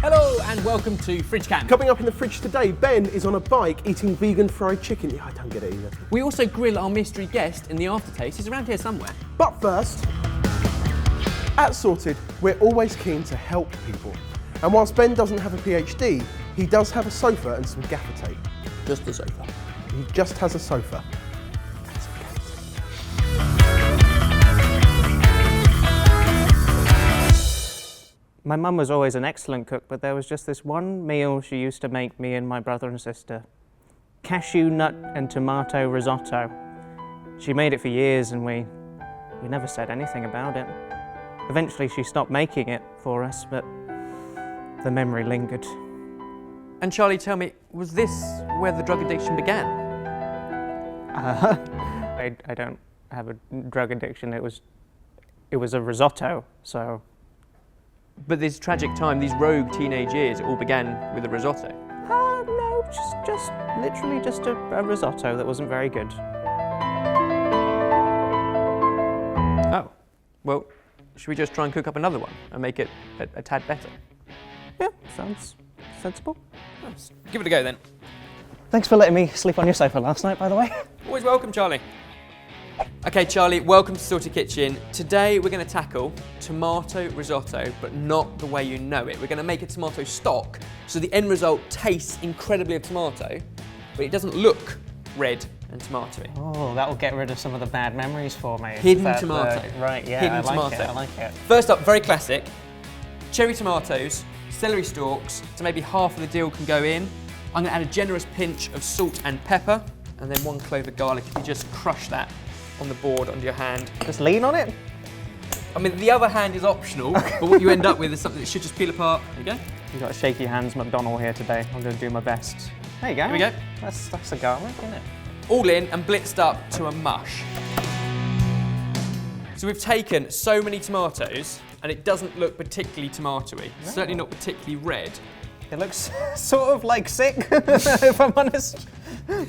Hello and welcome to Fridge Camp. Coming up in the fridge today, Ben is on a bike eating vegan fried chicken. Yeah, I don't get it either. We also grill our mystery guest in the aftertaste. He's around here somewhere. But first, at Sorted, we're always keen to help people. And whilst Ben doesn't have a PhD, he does have a sofa and some gaffer tape. Just a sofa. He just has a sofa and some gaffer tape. My mum was always an excellent cook, but there was just this one meal she used to make me and my brother and sister. Cashew nut and tomato risotto. She made it for years and we never said anything about it. Eventually she stopped making it for us, but the memory lingered. And Charlie, tell me, was this where the drug addiction began? I don't have a drug addiction. It was a risotto, so. But this tragic time, these rogue teenage years, it all began with a risotto. No, just literally just a risotto that wasn't very good. Oh, well, should we just try and cook up another one and make it a tad better? Yeah, sounds sensible. Let's give it a go then. Thanks for letting me sleep on your sofa last night, by the way. Always welcome, Charlie. Okay, Charlie, welcome to Sorted Kitchen. Today we're going to tackle tomato risotto, but not the way you know it. We're going to make a tomato stock, so the end result tastes incredibly of tomato, but it doesn't look red and tomatoey. Oh, that will get rid of some of the bad memories for me. Hidden tomato. Right, yeah, Hidden I like tomato. it, I like it. First up, very classic, cherry tomatoes, celery stalks, so maybe half of the dill can go in. I'm going to add a generous pinch of salt and pepper, and then 1 clove of garlic. If you just crush that on the board under your hand. Just lean on it? I mean, the other hand is optional, but what you end up with is something that should just peel apart. There you go. You've got a shaky hands McDonnell here today. I'm going to do my best. There you go. Here we go. That's the garlic, isn't it? All in and blitzed up to a mush. So we've taken so many tomatoes, and it doesn't look particularly tomatoey. No. Certainly not particularly red. It looks sort of like sick, if I'm honest.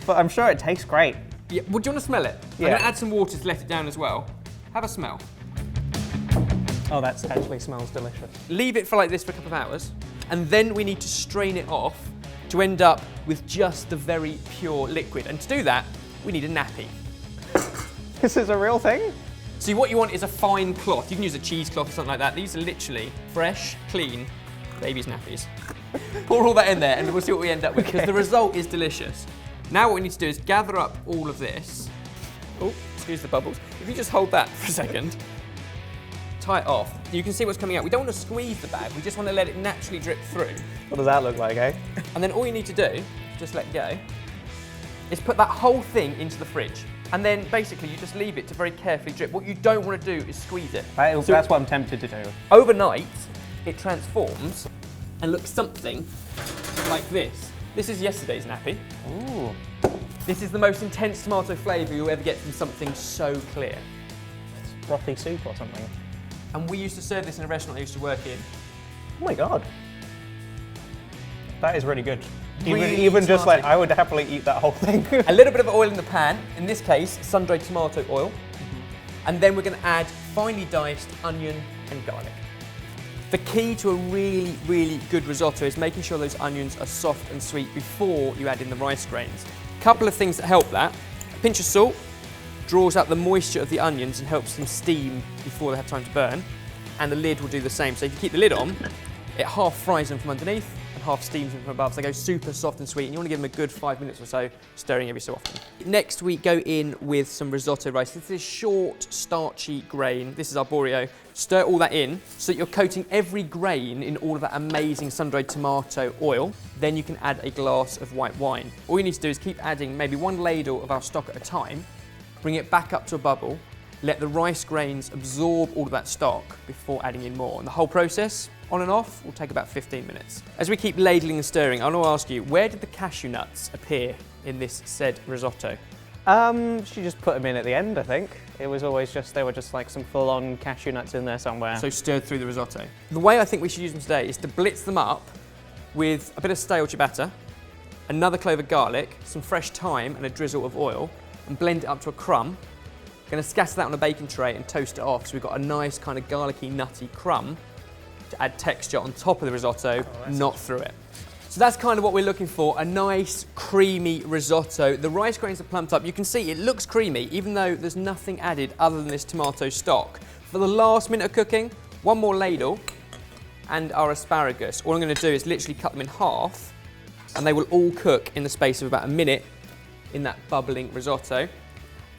But I'm sure it tastes great. Yeah, well, do you want to smell it? Yeah. I'm going to add some water to let it down as well. Have a smell. Oh, that actually smells delicious. Leave it for like this for a couple of hours, and then we need to strain it off to end up with just the very pure liquid. And to do that, we need a nappy. This is a real thing? So what you want is a fine cloth. You can use a cheesecloth or something like that. These are literally fresh, clean baby's nappies. Pour all that in there and we'll see what we end up with, because the result is delicious. Now what we need to do is gather up all of this. Oh, excuse the bubbles. If you just hold that for a second, tie it off. You can see what's coming out. We don't want to squeeze the bag, we just want to let it naturally drip through. What does that look like, eh? And then all you need to do, just let go, is put that whole thing into the fridge. And then basically you just leave it to very carefully drip. What you don't want to do is squeeze it. So that's what I'm tempted to do. Overnight, it transforms and looks something like this. This is yesterday's nappy. Ooh. This is the most intense tomato flavour you'll ever get from something so clear. It's brothy soup or something. And we used to serve this in a restaurant I used to work in. Oh my God. That is really good. Really Even just like, tomato. I would happily eat that whole thing. A little bit of oil in the pan, in this case, sun-dried tomato oil. And then we're going to add finely diced onion and garlic. The key to a really, really good risotto is making sure those onions are soft and sweet before you add in the rice grains. A couple of things that help that. A pinch of salt draws out the moisture of the onions and helps them steam before they have time to burn. And the lid will do the same. So if you keep the lid on, it half fries them from underneath and half steams them from above. So they go super soft and sweet, and you want to give them a good 5 minutes or so, stirring every so often. Next we go in with some risotto rice. This is short, starchy grain. This is arborio. Stir all that in so that you're coating every grain in all of that amazing sun-dried tomato oil. Then you can add a glass of white wine. All you need to do is keep adding maybe 1 ladle of our stock at a time, bring it back up to a bubble, let the rice grains absorb all of that stock before adding in more. And the whole process, on and off, will take about 15 minutes. As we keep ladling and stirring, I want to ask you, where did the cashew nuts appear in this said risotto? She just put them in at the end, I think. It was always just, they were just like some full-on cashew nuts in there somewhere. So stirred through the risotto. The way I think we should use them today is to blitz them up with a bit of stale ciabatta, another clove of garlic, some fresh thyme and a drizzle of oil, and blend it up to a crumb. Going to scatter that on a baking tray and toast it off, so we've got a nice kind of garlicky, nutty crumb. to add texture on top of the risotto, not through it. So that's kind of what we're looking for, a nice creamy risotto. The rice grains are plumped up. You can see it looks creamy, even though there's nothing added other than this tomato stock. For the last minute of cooking, one more ladle and our asparagus. All I'm going to do is literally cut them in half, and they will all cook in the space of about a minute in that bubbling risotto.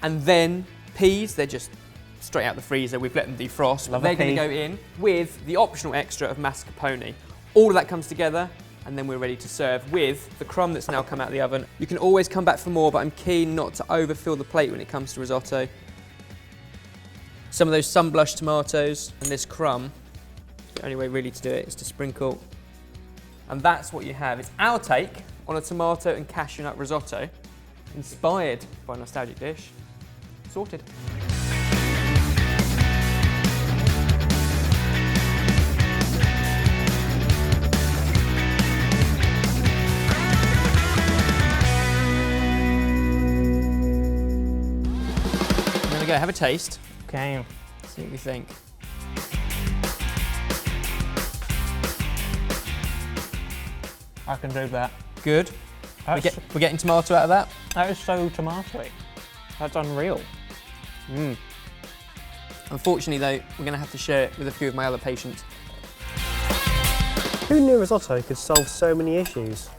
And then peas, they're just straight out the freezer. We've let them defrost. They're going to go in with the optional extra of mascarpone. All of that comes together, and then we're ready to serve with the crumb that's now come out of the oven. You can always come back for more, but I'm keen not to overfill the plate when it comes to risotto. Some of those sun-blushed tomatoes and this crumb, the only way really to do it is to sprinkle. And that's what you have. It's our take on a tomato and cashew nut risotto, inspired by a nostalgic dish. Sorted. There we go, have a taste. Okay. See what we think. I can do that. Good. We're getting tomato out of that? That is so tomatoey. That's unreal. Unfortunately though, we're going to have to share it with a few of my other patients. Who knew risotto could solve so many issues?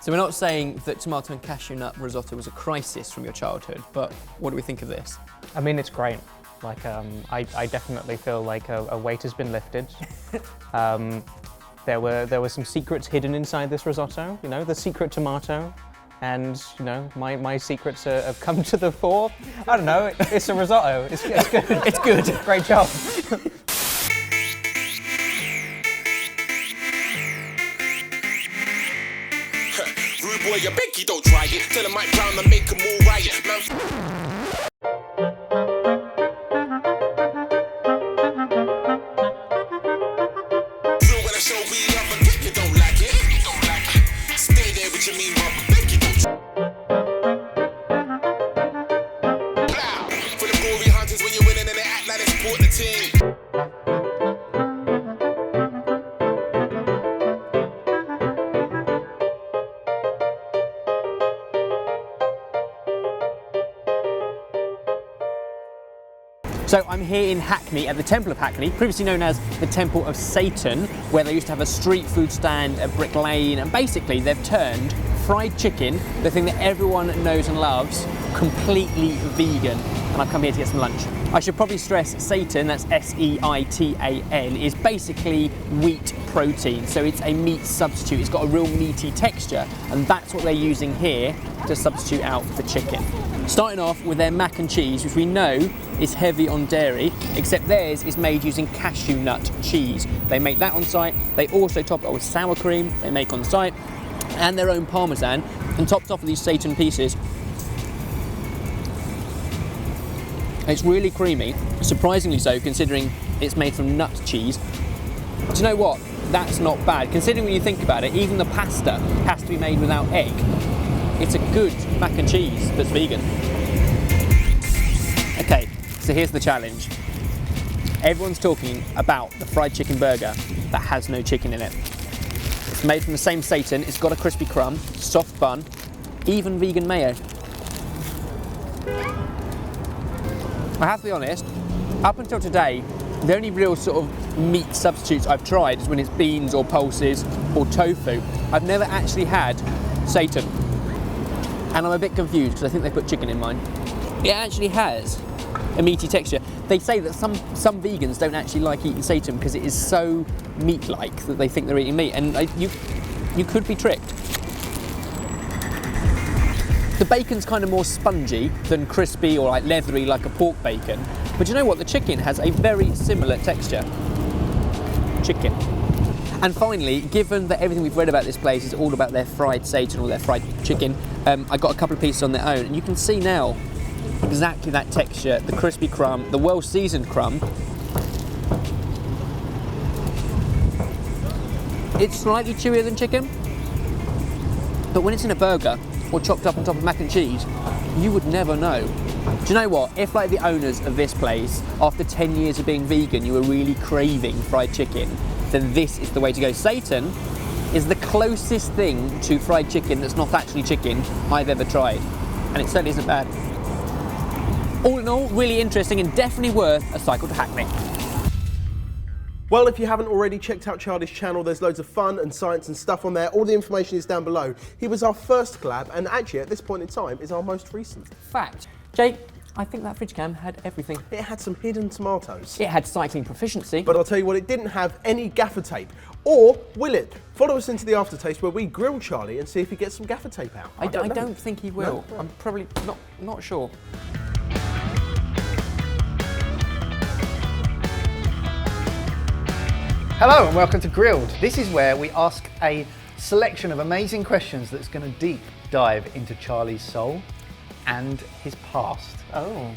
So we're not saying that tomato and cashew nut risotto was a crisis from your childhood, but what do we think of this? I mean, it's great. Like, I definitely feel like a weight has been lifted. There were some secrets hidden inside this risotto, you know, the secret tomato. And, you know, my secrets have come to the fore. I don't know, it's a risotto. It's good. It's good. Great job. Rude boy, you beg you don't try it. Tell him Mike Brown to make him all riot. Man. So I'm here in Hackney at the Temple of Hackney, previously known as the Temple of Satan, where they used to have a street food stand at Brick Lane, and basically they've turned fried chicken, the thing that everyone knows and loves, completely vegan. And I've come here to get some lunch. I should probably stress Seitan, that's S-E-I-T-A-N, is basically wheat protein. So it's a meat substitute. It's got a real meaty texture, and that's what they're using here to substitute out for chicken. Starting off with their mac and cheese, which we know is heavy on dairy, except theirs is made using cashew nut cheese. They make that on site. They also top it with sour cream they make on site, and their own parmesan, and topped off with these Seitan pieces. It's really creamy, surprisingly so, considering it's made from nut cheese. Do you know what? That's not bad. Considering when you think about it, even the pasta has to be made without egg. It's a good mac and cheese that's vegan. Okay, so here's the challenge. Everyone's talking about the fried chicken burger that has no chicken in it. It's made from the same Seitan, it's got a crispy crumb, soft bun, even vegan mayo. I have to be honest, up until today, the only real sort of meat substitutes I've tried is when it's beans or pulses or tofu. I've never actually had Seitan. And I'm a bit confused because I think they put chicken in mine. It actually has a meaty texture. They say that some vegans don't actually like eating Seitan because it is so meat-like that they think they're eating meat, and you could be tricked. The bacon's kind of more spongy than crispy or like leathery like a pork bacon, but you know what? The chicken has a very similar texture. Chicken. And finally, given that everything we've read about this place is all about their fried Seitan or their fried chicken, I got a couple of pieces on their own, and you can see now exactly that texture, the crispy crumb, the well-seasoned crumb. It's slightly chewier than chicken, but when it's in a burger or chopped up on top of mac and cheese, You would never know. Do you know what? If like the owners of this place, after 10 years of being vegan, you were really craving fried chicken, then this is the way to go. Seitan is the closest thing to fried chicken that's not actually chicken I've ever tried. And it certainly isn't bad. All in all, really interesting and definitely worth a cycle to Hackney. Well, if you haven't already checked out Charlie's channel, there's loads of fun and science and stuff on there. All the information is down below. He was our first collab, and actually at this point in time is our most recent. Fact. Jake, I think that fridge cam had everything. It had some hidden tomatoes. It had cycling proficiency. But I'll tell you what, it didn't have any gaffer tape. Or will it? Follow us into the aftertaste where we grill Charlie and see if he gets some gaffer tape out. I don't know. don't think he will. No? I'm probably not sure. Hello and welcome to Grilled. This is where we ask a selection of amazing questions that's going to deep dive into Charlie's soul and his past. Oh.